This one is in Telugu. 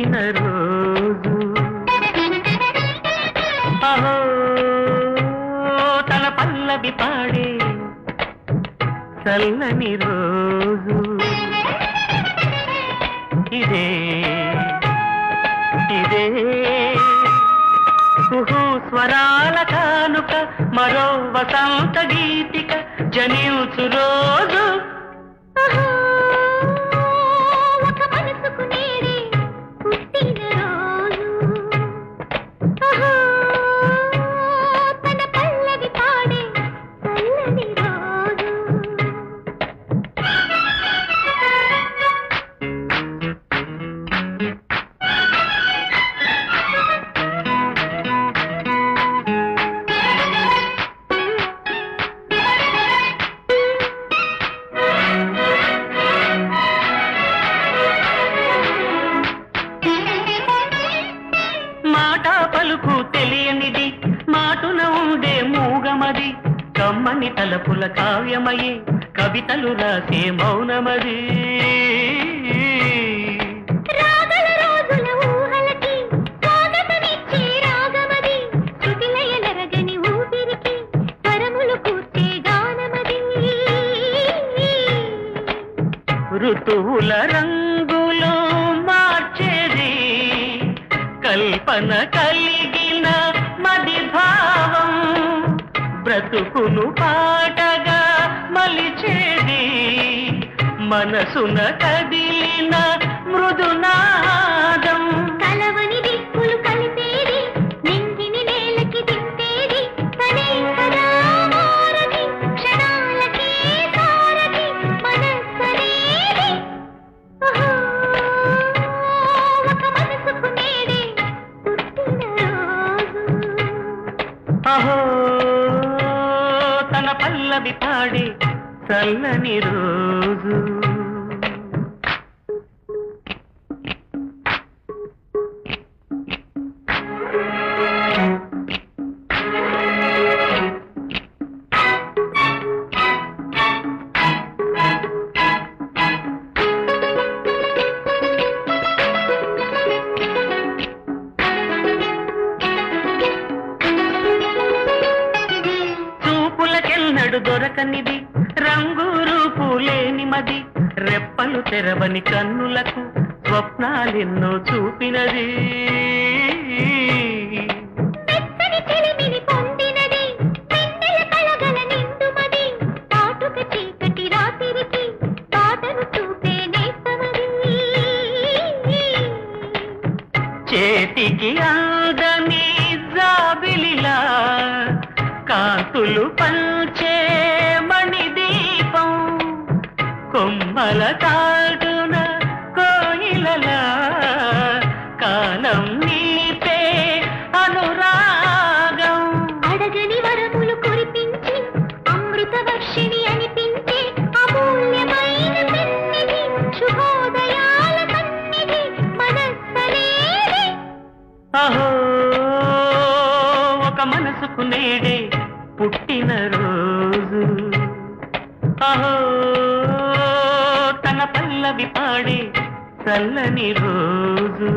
పుట్టిన రోజు అహో తన పల్లవి పాడే చల్లని రోజు ఇదే ఇదే కుహు స్వరాల కానుక మరో వసంత గీతిక జనించు రోజు పలుకు తెలియనిది మాటున ఉండే మూగమది కమ్మని తలపుల కావ్యమయే కవితలు రాసే మౌనమది రాగల రోజుల ఊహలకి స్వాగతమిచ్చే రాగమది శృతిలయలరగని ఊపిరికి పరములు కూర్చే గానమది ఋతువుల రంగులో మార్చేది కల్పన కలిగిన మది భావం బ్రతుకును పాటగా మలిచేది మనసున కదిలిన మృదునాదం కలవని దిక్కులు కలిపేది నింగిని నేలకి దింపేది తనే కదా మారది క్షణాలకే సారది మనస్సనేది ఒక మనసుకు నేడే అహో తన పల్లవి పాడే చల్లని రోజు దొరకనిది రంగు రూపు లేని మది రెప్పలు తెరవని కన్నులకు స్వప్నాలెన్నో చూపినది చేతికి అందని జాబిలిలా కాంతులు పంచే మణిదీపం కొమ్మల తాడున కోయిలలా కాలం నీపే అనురాగం అడగని వరములు కురిపించి అమృత వర్షిణి అనిపించే అమూల్యమైన సన్నిధి శుభోదయాల సన్నిధి మనస్సనేది అహో ఒక మనసుకు నేడే పుట్టిన రోజు అహో తన పల్లవి పాడే చల్లని రోజు